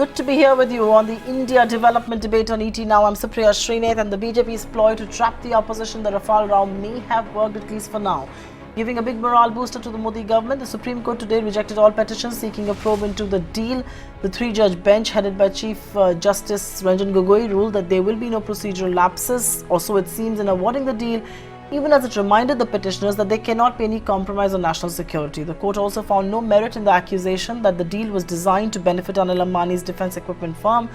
Good to be here with you on the India development debate on ET Now. I'm Supriya Shrinate, and the BJP's ploy to trap the opposition, the Rafale row, may have worked, at least for now. Giving a big morale booster to the Modi government, the Supreme Court today rejected all petitions seeking a probe into the deal. The three-judge bench headed by Chief Justice Ranjan Gogoi ruled that there will be no procedural lapses, or so it seems, in awarding the deal, even as it reminded the petitioners that there cannot be any compromise on national security. The court also found no merit in the accusation that the deal was designed to benefit Anil Ambani's defence equipment firm.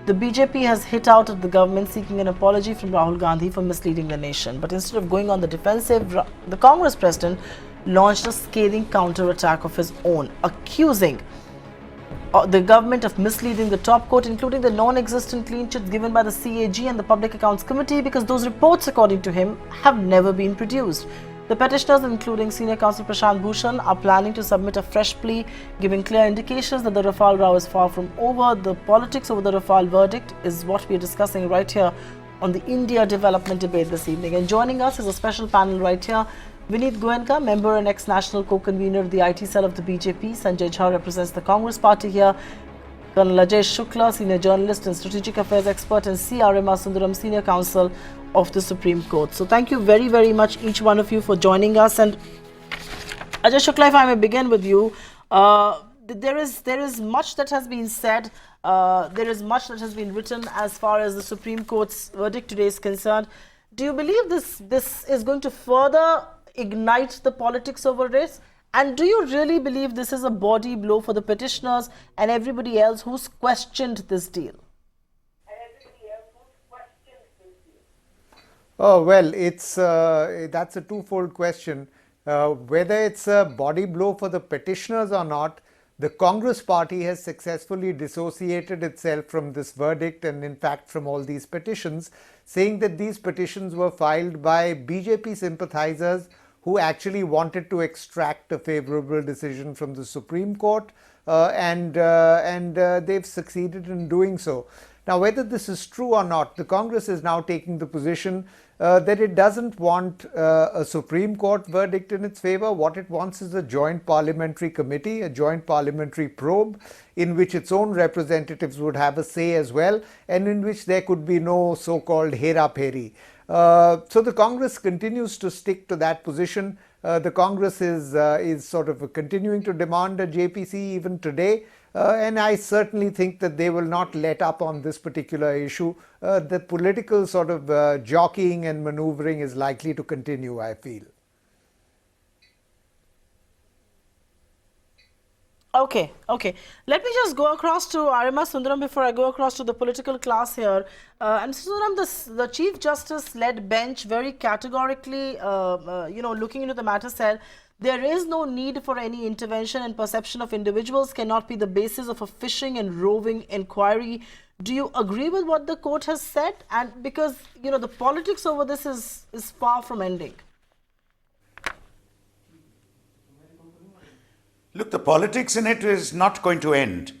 The BJP has hit out at the government, seeking an apology from Rahul Gandhi for misleading the nation. But instead of going on the defensive, the Congress president launched a scathing counter-attack of his own, accusing the government of misleading the top court, including the non-existent clean chits given by the CAG and the Public Accounts Committee, because those reports, according to him, have never been produced. The petitioners, including senior counsel Prashant Bhushan, are planning to submit a fresh plea, giving clear indications that the Rafale row is far from over. The politics over the Rafale verdict is what we are discussing right here on the India development debate this evening. And joining us is a special panel right here. Vineet Goenka, member and ex-national co-convener of the IT cell of the BJP. Sanjay Jha represents the Congress party here. Colonel Ajay Shukla, senior journalist and strategic affairs expert, and C. R. M. Sundaram, senior counsel of the Supreme Court. So thank you very, very much, each one of you, for joining us. And Ajay Shukla, if I may begin with you, there is much that has been said. There is much that has been written as far as the Supreme Court's verdict today is concerned. Do you believe this is going to further ignite the politics over this? And do you really believe this is a body blow for the petitioners and everybody else who's questioned this deal? Oh, well, that's a twofold question. Whether it's a body blow for the petitioners or not, the Congress party has successfully dissociated itself from this verdict and in fact from all these petitions, saying that these petitions were filed by BJP sympathizers who actually wanted to extract a favorable decision from the Supreme Court, and they've succeeded in doing so. Now, whether this is true or not, the Congress is now taking the position that it doesn't want a Supreme Court verdict in its favor. What it wants is a joint parliamentary committee, a joint parliamentary probe, in which its own representatives would have a say as well, and in which there could be no so-called hera-peri. So the Congress continues to stick to that position. The Congress is sort of continuing to demand a JPC even today. And I certainly think that they will not let up on this particular issue. The political sort of jockeying and maneuvering is likely to continue, I feel. Okay. Let me just go across to Arima Sundaram before I go across to the political class here. And Sundaram, the Chief Justice-led bench very categorically, looking into the matter, said there is no need for any intervention, and perception of individuals cannot be the basis of a fishing and roving inquiry. Do you agree with what the court has said? And because, the politics over this is far from ending. Look, the politics in it is not going to end.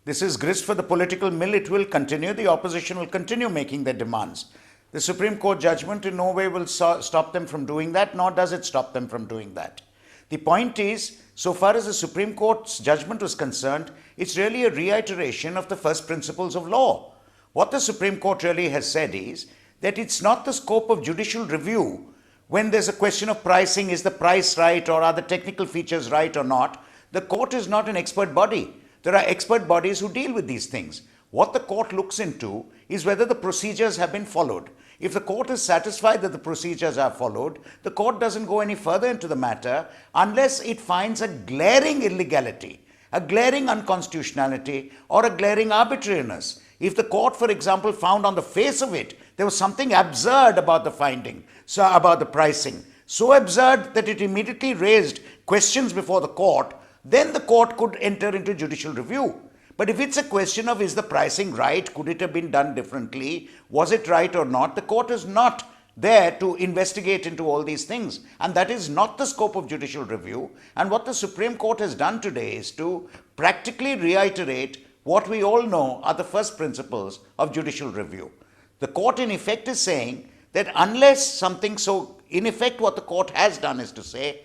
This is grist for the political mill. It will continue. The opposition will continue making their demands. The Supreme Court judgment in no way will stop them from doing that, nor does it stop them from doing that. The point is, so far as the Supreme Court's judgment was concerned, it's really a reiteration of the first principles of law. What the Supreme Court really has said is that it's not the scope of judicial review when there's a question of pricing, is the price right or are the technical features right or not. The court is not an expert body. There are expert bodies who deal with these things. What the court looks into is whether the procedures have been followed. If the court is satisfied that the procedures are followed, the court doesn't go any further into the matter unless it finds a glaring illegality, a glaring unconstitutionality, or a glaring arbitrariness. If the court, for example, found on the face of it there was something absurd about the finding, so about the pricing, so absurd that it immediately raised questions before the court, then the court could enter into judicial review. But if it's a question of, is the pricing right, could it have been done differently, was it right or not, the court is not there to investigate into all these things. And that is not the scope of judicial review. And what the Supreme Court has done today is to practically reiterate what we all know are the first principles of judicial review. The court in effect is saying that unless something in effect what the court has done is to say,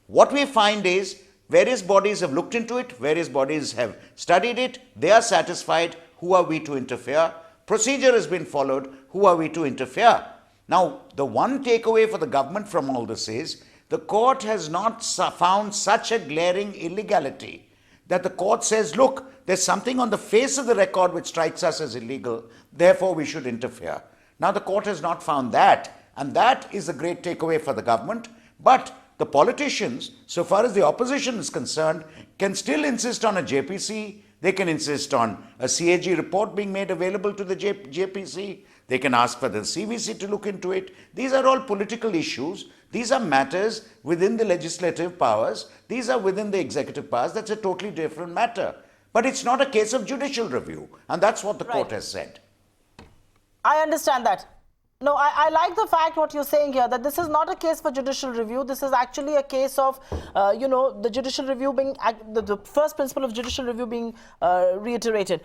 what we find is various bodies have looked into it, various bodies have studied it, they are satisfied. Who are we to interfere? Procedure has been followed. Who are we to interfere? Now, the one takeaway for the government from all this is the court has not found such a glaring illegality that the court says, look, there's something on the face of the record which strikes us as illegal, therefore we should interfere. Now, the court has not found that, and that is a great takeaway for the government. But the politicians, so far as the opposition is concerned, can still insist on a JPC. They can insist on a CAG report being made available to the JPC. They can ask for the CVC to look into it. These are all political issues. These are matters within the legislative powers. These are within the executive powers. That's a totally different matter. But it's not a case of judicial review. And that's what the court has said. I understand that. No, I like the fact what you're saying here, that this is not a case for judicial review. This is actually a case of, the judicial review being, the first principle of judicial review being reiterated.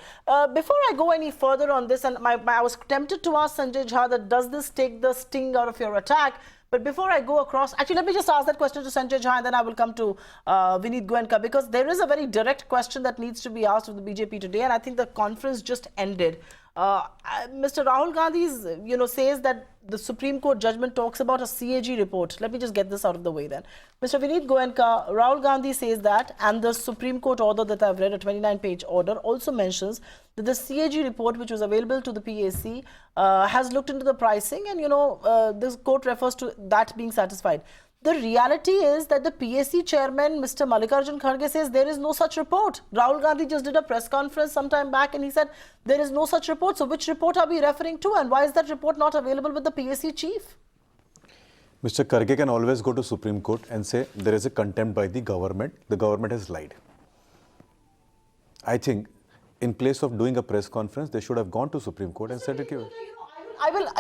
Before I go any further on this, and I was tempted to ask Sanjay Jha that does this take the sting out of your attack? But before I go across, actually, let me just ask that question to Sanjay Jha, and then I will come to Vineet Goenka, because there is a very direct question that needs to be asked of the BJP today, and I think the conference just ended. Mr. Rahul Gandhi says that the Supreme Court judgment talks about a CAG report. Let me just get this out of the way then. Mr. Vineet Goenka, Rahul Gandhi says that, and the Supreme Court order that I've read, a 29-page order, also mentions that the CAG report, which was available to the PAC, has looked into the pricing, and this court refers to that being satisfied. The reality is that the PAC chairman, Mr. Mallikarjun Kharge, says there is no such report. Rahul Gandhi just did a press conference some time back and he said there is no such report. So which report are we referring to, and why is that report not available with the PAC chief? Mr. Kharge can always go to Supreme Court and say there is a contempt by the government has lied. I think in place of doing a press conference, they should have gone to Supreme Court and said, okay.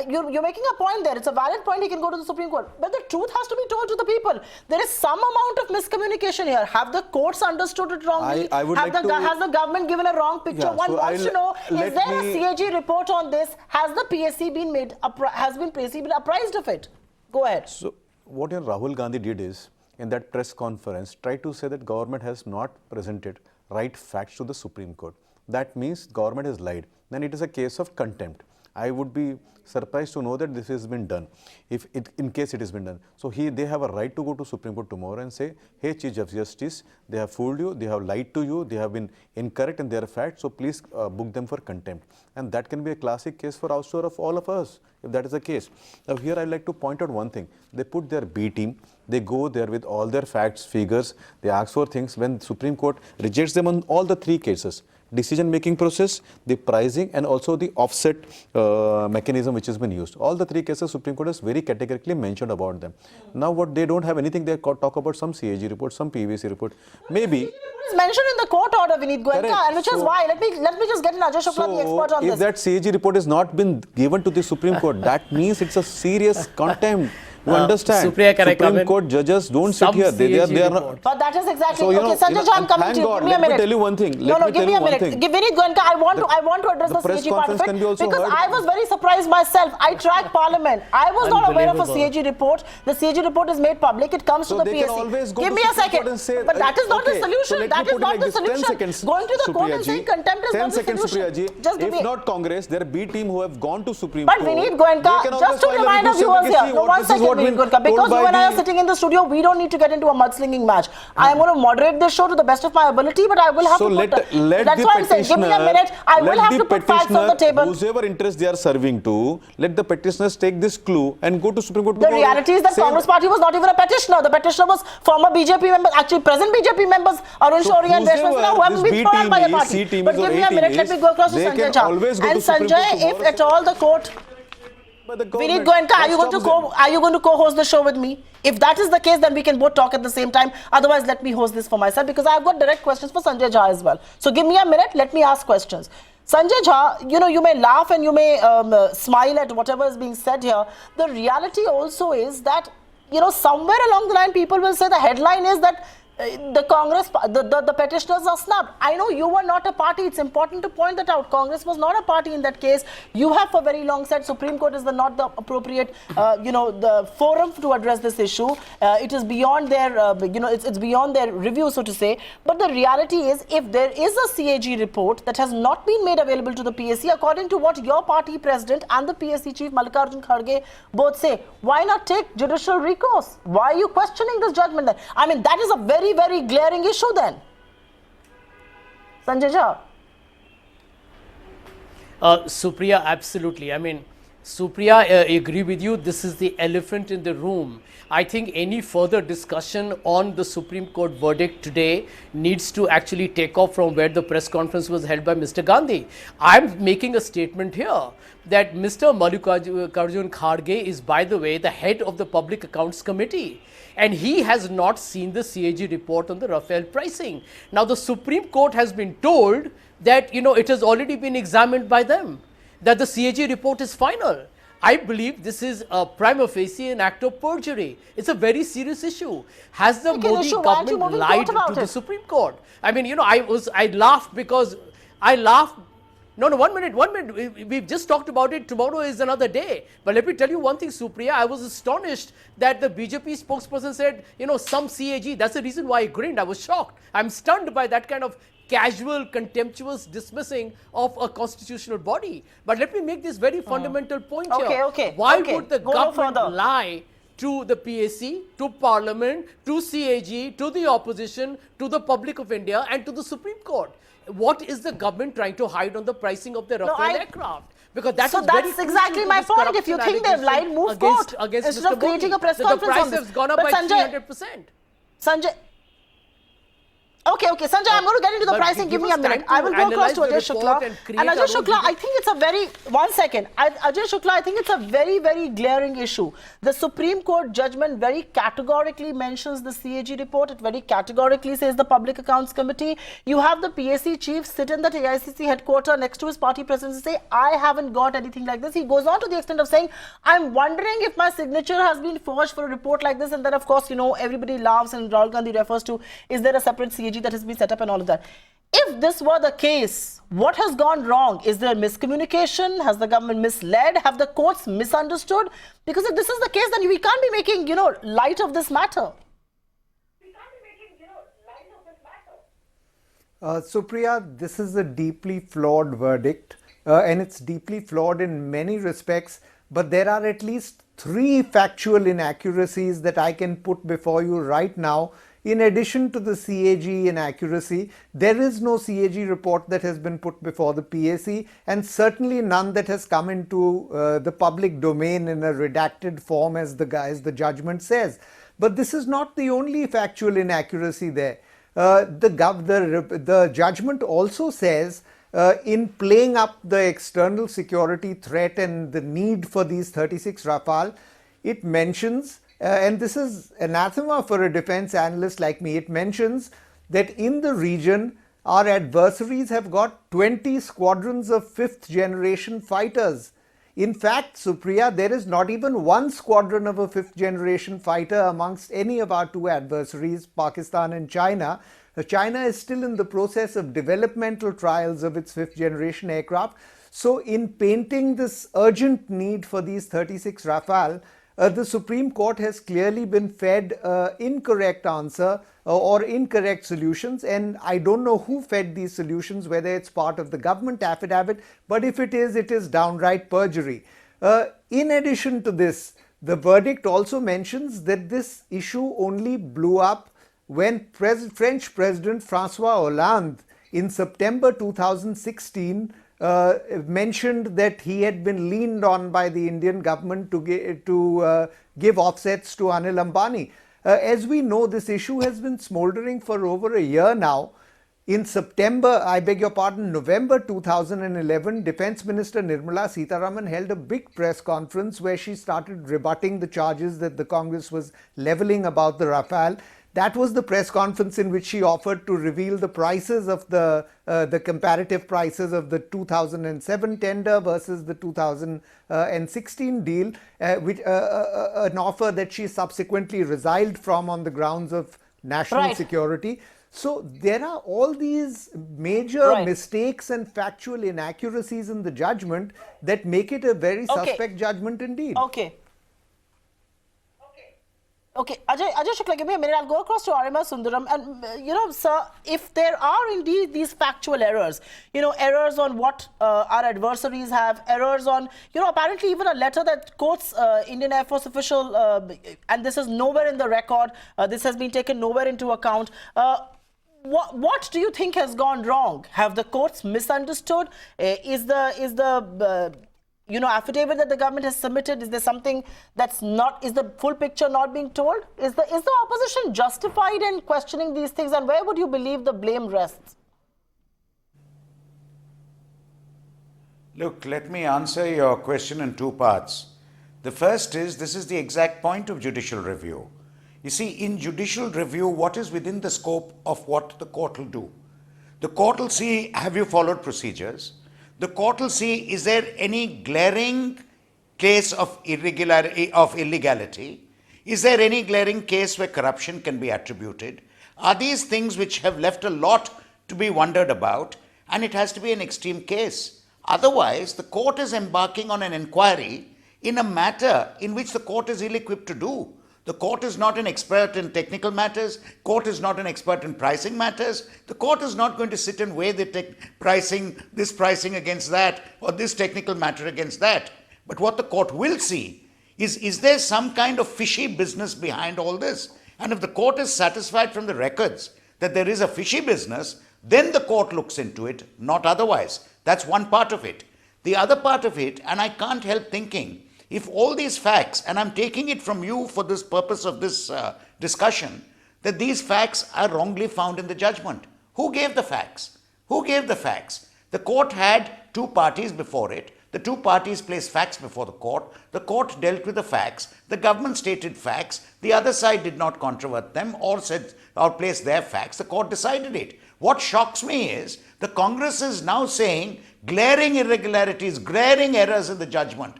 You're making a point there. It's a valid point. He can go to the Supreme Court. But the truth has to be told to the people. There is some amount of miscommunication here. Have the courts understood it wrongly? Has the government given a wrong picture? Yeah, One wants to know, is there a CAG report on this? Has the PAC been been apprised of it? Go ahead. So what Rahul Gandhi did is, in that press conference, try to say that government has not presented right facts to the Supreme Court. That means government has lied. Then it is a case of contempt. I would be surprised to know that this has been done, in case it has been done. So they have a right to go to Supreme Court tomorrow and say, hey, Chief Justice, they have fooled you, they have lied to you, they have been incorrect in their facts, so please book them for contempt. And that can be a classic case for ouster of all of us, if that is the case. Now here I'd like to point out one thing. They put their B team, they go there with all their facts, figures, they ask for things. When Supreme Court rejects them on all the three cases, decision-making process, the pricing, and also the offset mechanism which has been used. All the three cases, Supreme Court has very categorically mentioned about them. Now, what they don't have anything, they talk about some CAG report, some PVC report. Maybe it's mentioned in the court order, Vineet Goenka, and which is why. Let me just get in Ajay Shukla, the expert on this. If that CAG report has not been given to the Supreme Court, that means it's a serious contempt. You understand? Supreme Court judges don't sit here. They are not. But that is exactly. So, okay, Sanjay Jha, I'm coming to you. Give me a minute. Let me tell you one thing. Give me a minute. Vineet Goenka, I want to address the CAG part of it, because I was very surprised myself. I track Parliament. I was not aware of a CAG report. The CAG report is made public. It comes to the PAC. Give me a second. But that is not the solution. That is not the solution. Going to the court and saying contempt is not the solution. If not Congress, there are B team who have gone to Supreme Court. But Vineet Goenka, just to remind our viewers here, one second. Because you and I are sitting in the studio, we don't need to get into a mudslinging match. I am going to moderate this show to the best of my ability, but I will have to put... That's why I'm saying, give me a minute. I will have to put facts on the table. Whoever interest they are serving to, let the petitioners take this clue and go to Supreme Court. The reality is that Congress party was not even a petitioner. The petitioner was former BJP members, actually present BJP members, Arun Shourie and Reshma Sinha, who haven't been thrown out by the party. But give me a minute, let me go across to Sanjay Jha. And Sanjay, if at all the court... Vineet Goenka, are you going to co-host the show with me? If that is the case, then we can both talk at the same time. Otherwise, let me host this for myself, because I've got direct questions for Sanjay Jha as well. So give me a minute, let me ask questions. Sanjay Jha, you may laugh and you may smile at whatever is being said here. The reality also is that, somewhere along the line, people will say the headline is that the Congress, the petitioners are snubbed. I know you were not a party. It's important to point that out. Congress was not a party in that case. You have for very long said Supreme Court is not the appropriate, the forum to address this issue. It is beyond their, it's beyond their review, so to say. But the reality is, if there is a CAG report that has not been made available to the PSC, according to what your party president and the PSC chief Mallikarjun Kharge both say, why not take judicial recourse? Why are you questioning this judgment then? I mean, that is a very, very glaring issue then. Sanjay Jha. Supriya, absolutely. I mean, Supriya, I agree with you. This is the elephant in the room. I think any further discussion on the Supreme Court verdict today needs to actually take off from where the press conference was held by Mr. Gandhi. I'm making a statement here that Mr. Mallikarjun Kharge is, by the way, the head of the Public Accounts Committee. And he has not seen the CAG report on the Rafale pricing. Now, the Supreme Court has been told that, it has already been examined by them, that the CAG report is final. I believe this is a prima facie an act of perjury. It's a very serious issue. Has the Modi government lied to the Supreme Court? I mean, I laughed because No, 1 minute. We've just talked about it. Tomorrow is another day. But let me tell you one thing, Supriya. I was astonished that the BJP spokesperson said, some CAG. That's the reason why I grinned. I was shocked. I'm stunned by that kind of casual, contemptuous dismissing of a constitutional body. But let me make this very fundamental point here. Why would the government lie to the PAC, to Parliament, to CAG, to the opposition, to the public of India and to the Supreme Court? What is the government trying to hide on the pricing of the Rafale aircraft? Because that's exactly my point. If you think they've lied, move court instead of creating a press conference on this. The price has gone up by 300%. Sanjay. Okay, Sanjay, I'm going to get into the pricing. Give me a minute. I will go across to Ajay Shukla. And Ajay Shukla, I think it's a very, Ajay Shukla, I think it's a very, very glaring issue. The Supreme Court judgment very categorically mentions the CAG report. It very categorically says the Public Accounts Committee. You have the PAC chief sit in the AICC headquarters next to his party president and say, I haven't got anything like this. He goes on to the extent of saying, I'm wondering if my signature has been forged for a report like this. And then, of course, everybody laughs and Rahul Gandhi refers to, is there a separate CAG that has been set up and all of that. If this were the case, what has gone wrong? Is there miscommunication? Has the government misled? Have the courts misunderstood? Because if this is the case, then we can't be making, light of this matter. Supriya, this is a deeply flawed verdict and it's deeply flawed in many respects, but there are at least 3 factual inaccuracies that I can put before you right now. In addition to the CAG inaccuracy, there is no CAG report that has been put before the PAC and certainly none that has come into the public domain in a redacted form as the judgment says. But this is not the only factual inaccuracy there. The judgment also says in playing up the external security threat and the need for these 36 Rafale, it mentions and this is anathema for a defense analyst like me. It mentions that in the region, our adversaries have got 20 squadrons of 5th generation fighters. In fact, Supriya, there is not even one squadron of a 5th generation fighter amongst any of our 2 adversaries, Pakistan and China. China is still in the process of developmental trials of its 5th generation aircraft. So in painting this urgent need for these 36 Rafale, the Supreme Court has clearly been fed incorrect answer or incorrect solutions, and I don't know who fed these solutions, whether it's part of the government affidavit, but if it is downright perjury. In addition to this, the verdict also mentions that this issue only blew up when French President François Hollande in September 2016 mentioned that he had been leaned on by the Indian government to give offsets to Anil Ambani. As we know, this issue has been smoldering for over a year now. In November 2011, Defense Minister Nirmala Sitharaman held a big press conference where she started rebutting the charges that the Congress was levelling about the Rafale. That was the press conference in which she offered to reveal the prices of the comparative prices of the 2007 tender versus the 2016 deal, an offer that she subsequently resigned from on the grounds of national Right. security. So there are all these major Right. mistakes and factual inaccuracies in the judgment that make it a very Okay. suspect judgment indeed. Okay. Okay, Ajay Shukla, give me a minute. I'll go across to Arima Sundaram. And, sir, if there are indeed these factual errors, errors on what our adversaries have, errors on, apparently even a letter that quotes Indian Air Force official, and this is nowhere in the record, this has been taken nowhere into account. What do you think has gone wrong? Have the courts misunderstood? Is the affidavit that the government has submitted, is there something that's not, is the full picture not being told? Is the opposition justified in questioning these things, and where would you believe the blame rests? Look, let me answer your question in two parts. The first is, this is the exact point of judicial review. You see, in judicial review, what is within the scope of what the court will do? The court will see, have you followed procedures? The court will see, is there any glaring case of irregularity, of illegality? Is there any glaring case where corruption can be attributed? Are these things which have left a lot to be wondered about? And it has to be an extreme case. Otherwise, the court is embarking on an inquiry in a matter in which the court is ill-equipped to do. The court is not an expert in technical matters. Court is not an expert in pricing matters. The court is not going to sit and weigh the this pricing against that, or this technical matter against that. But what the court will see is there some kind of fishy business behind all this? And if the court is satisfied from the records that there is a fishy business, then the court looks into it, not otherwise. That's one part of it. The other part of it, and I can't help thinking, if all these facts, and I'm taking it from you for this purpose of this discussion, that these facts are wrongly found in the judgment. Who gave the facts? Who gave the facts? The court had two parties before it. The two parties placed facts before the court. The court dealt with the facts. The government stated facts. The other side did not controvert them or place their facts. The court decided it. What shocks me is the Congress is now saying glaring irregularities, glaring errors in the judgment.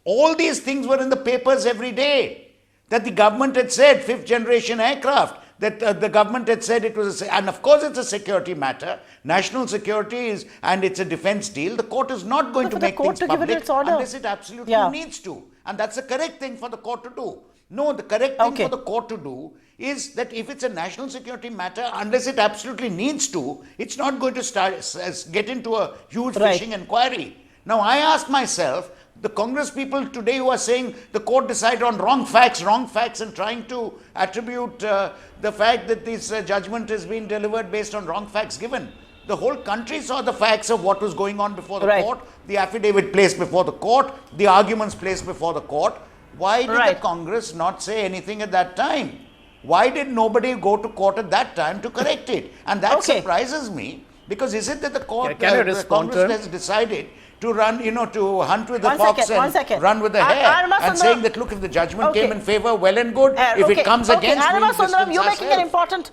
All these things were in the papers every day, that the government had said fifth generation aircraft, that the government had said it was, and of course it's a security matter, national security is, and it's a defense deal. The court is not going to make things public unless it absolutely needs to. And that's the correct thing for the court to do. No, the correct thing for the court to do is that if it's a national security matter, unless it absolutely needs to, it's not going to get into a huge fishing inquiry. Now I ask myself, the Congress people today who are saying the court decided on wrong facts, and trying to attribute the fact that this judgment has been delivered based on wrong facts given. The whole country saw the facts of what was going on before the court, the affidavit placed before the court, the arguments placed before the court. Why did the Congress not say anything at that time? Why did nobody go to court at that time to correct it? And that surprises me, because is it that the court, the Congress has decided to run, to hunt with the fox and run with the hare, and saying that, look, if the judgment came in favor, well and good. If it comes against, we'll distance you're making an important...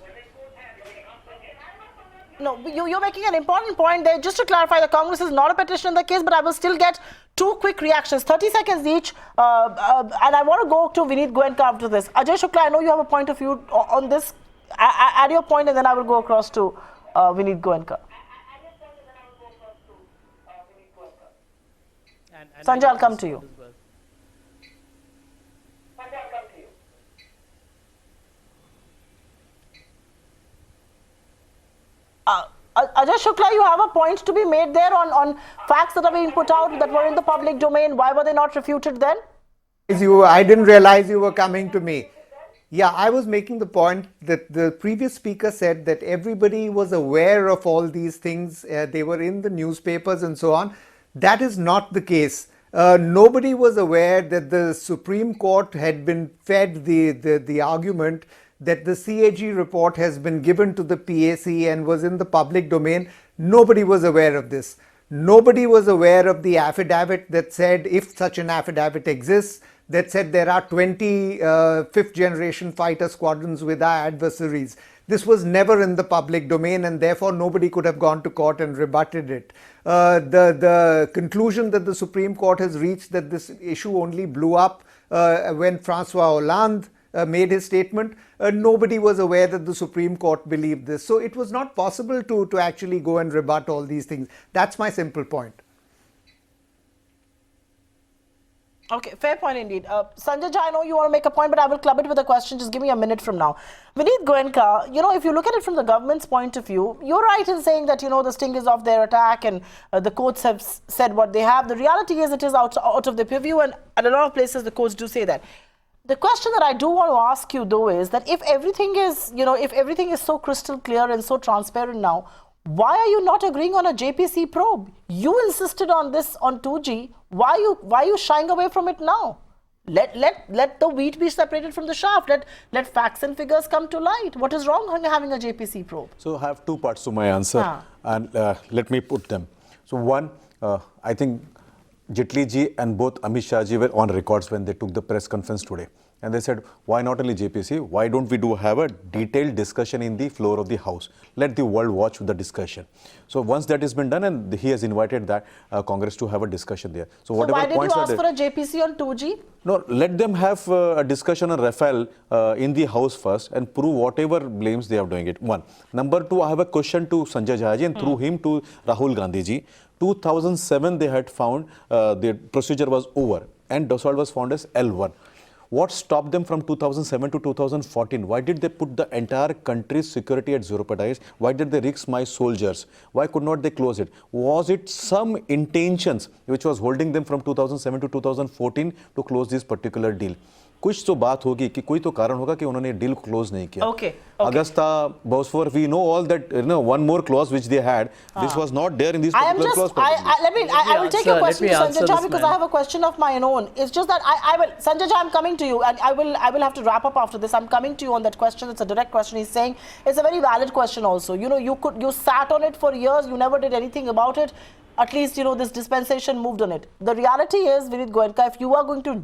No, you're making an important point there. Just to clarify, the Congress is not a petition in the case, but I will still get two quick reactions, 30 seconds each. And I want to go to Vineet Goenka after this. Ajay Shukla, I know you have a point of view on this. Add your point, and then I will go across to Vineet Goenka. Sanjay, I'll come to you. Ajay Shukla, you have a point to be made there on facts that are being put out that were in the public domain. Why were they not refuted then? I didn't realize you were coming to me. Yeah, I was making the point that the previous speaker said that everybody was aware of all these things. They were in the newspapers and so on. That is not the case. Nobody was aware that the Supreme Court had been fed the argument that the CAG report has been given to the PAC and was in the public domain. Nobody was aware of this. Nobody was aware of the affidavit that said, if such an affidavit exists, that said there are 20 fifth generation fighter squadrons with our adversaries. This was never in the public domain, and therefore nobody could have gone to court and rebutted it. The conclusion that the Supreme Court has reached that this issue only blew up when François Hollande made his statement, nobody was aware that the Supreme Court believed this. So it was not possible to actually go and rebut all these things. That's my simple point. Okay, fair point indeed. Sanjay Jha, I know you want to make a point, but I will club it with a question. Just give me a minute from now. Vineet Goenka, if you look at it from the government's point of view, you're right in saying that, the sting is off their attack and the courts have said what they have. The reality is it is out of their purview, and at a lot of places the courts do say that. The question that I do want to ask you, though, is that if everything is, if everything is so crystal clear and so transparent now, why are you not agreeing on a JPC probe? You insisted on this on 2G. Why are you shying away from it now? Let the wheat be separated from the chaff. Let facts and figures come to light. What is wrong with having a JPC probe? So I have two parts to my answer, and let me put them. So one, I think Jaitley ji and both Amit Shah ji were on records when they took the press conference today. And they said, why not only JPC? Why don't we have a detailed discussion in the floor of the House? Let the world watch the discussion. So once that has been done, and he has invited that Congress to have a discussion there. So whatever why did points you ask for a JPC on 2G? No, let them have a discussion on Rafale in the House first and prove whatever blames they are doing it. One. Number two, I have a question to Sanjay Jha ji and through him to Rahul Gandhi ji. 2007 they had found the procedure was over and Dassault was found as L1. What stopped them from 2007 to 2014? Why did they put the entire country's security at jeopardize? Why did they risk my soldiers? Why could not they close it? Was it some intentions which was holding them from 2007 to 2014 to close this particular deal? कुछ तो बात होगी कि कोई तो कारण होगा कि उन्होंने डील क्लोज नहीं किया. Augusta, Bosfor, we know all that. One more clause which they had, this was not there in this particular clause. I will take your question to Sanjay Jha because I have a question of my own. It's just that Sanjay Jha, I'm coming to you, and I will have to wrap up after this. I'm coming to you on that question. It's a direct question. He's saying it's a very valid question. Also, you sat on it for years. You never did anything about it. At least this dispensation moved on it. The reality is, Vineet Goenka, if you are going to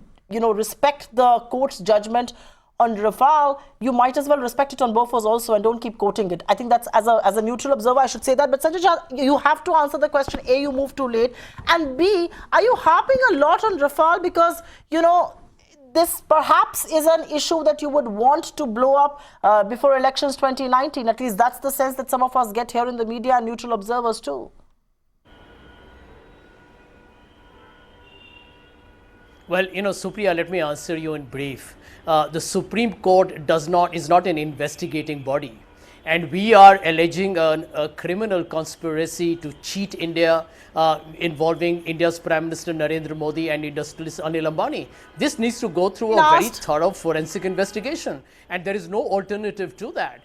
respect the court's judgment on Rafale, you might as well respect it on Bofors also and don't keep quoting it. I think that's, as a neutral observer, I should say that. But Sanjay Jha, you have to answer the question. A, you moved too late. And B, are you harping a lot on Rafale because, this perhaps is an issue that you would want to blow up before elections 2019? At least that's the sense that some of us get here in the media and neutral observers too. Well, Supriya, let me answer you in brief. The Supreme Court is not an investigating body. And we are alleging a criminal conspiracy to cheat India involving India's Prime Minister Narendra Modi and industrialist Anil Ambani. This needs to go through a very thorough forensic investigation. And there is no alternative to that.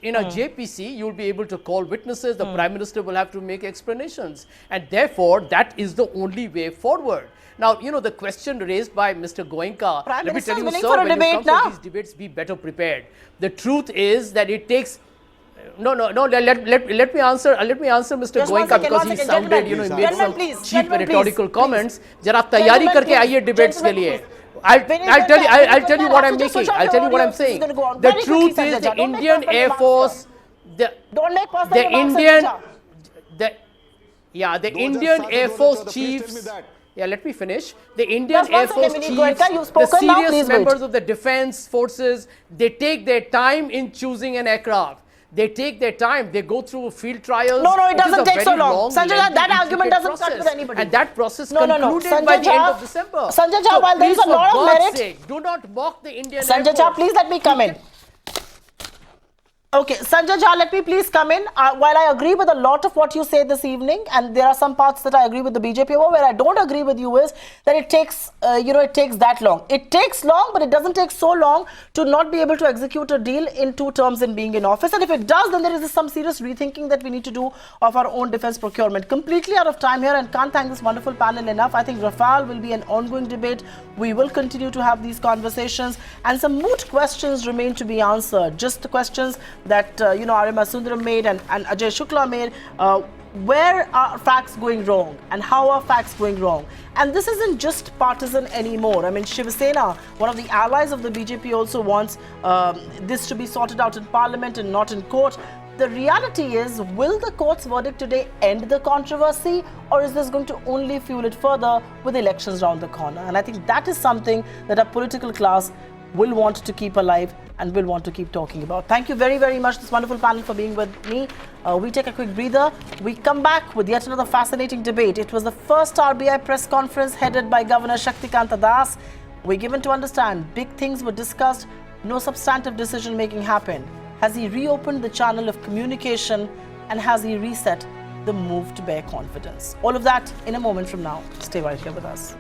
In a JPC, you'll be able to call witnesses. The Prime Minister will have to make explanations. And therefore, that is the only way forward. Now, the question raised by Mr. Goenka, let me tell you, sir, when you come for these debates, be better prepared. The truth is that it takes... No, let me answer Mr. Goenka because he sounded, he made some cheap rhetorical comments. Jara tayari karke aiye debates ke liye. I'll tell you what I'm making. I'll tell you what I'm saying. The truth is the Indian Air Force, the Indian Air Force chiefs... Yeah, let me finish. The Indian Air Force chiefs, the serious members of the defense forces, they take their time in choosing an aircraft. They take their time. They go through field trials. No, it doesn't take so long. Sanjay Jha, that argument doesn't cut with anybody. And that process concluded by the end of December. Sanjay Jha, while there is a lot of merit, do not mock the Indian Air Force. Sanjay Jha, please let me come in. Okay, Sanjay Jha, let me please come in. While I agree with a lot of what you say this evening, and there are some parts that I agree with the BJP over, where I don't agree with you is that it takes, it takes that long. It takes long, but it doesn't take so long to not be able to execute a deal in 2 terms in being in office. And if it does, then there is some serious rethinking that we need to do of our own defense procurement. Completely out of time here and can't thank this wonderful panel enough. I think Rafale will be an ongoing debate. We will continue to have these conversations, and some moot questions remain to be answered. Just the questions that Arima Sundaram made and Ajay Shukla made. Where are facts going wrong and how are facts going wrong? And this isn't just partisan anymore. I mean, Shiv Sena, one of the allies of the BJP, also wants this to be sorted out in Parliament and not in court. The reality is, will the court's verdict today end the controversy, or is this going to only fuel it further with elections around the corner? And I think that is something that our political class will want to keep alive and will want to keep talking about. Thank you very, very much, this wonderful panel, for being with me. We take a quick breather. We come back with yet another fascinating debate. It was the first RBI press conference headed by Governor Shaktikanta Das. We're given to understand big things were discussed, no substantive decision making happened. Has he reopened the channel of communication, and has he reset the move to bear confidence? All of that in a moment from now. Stay right here with us.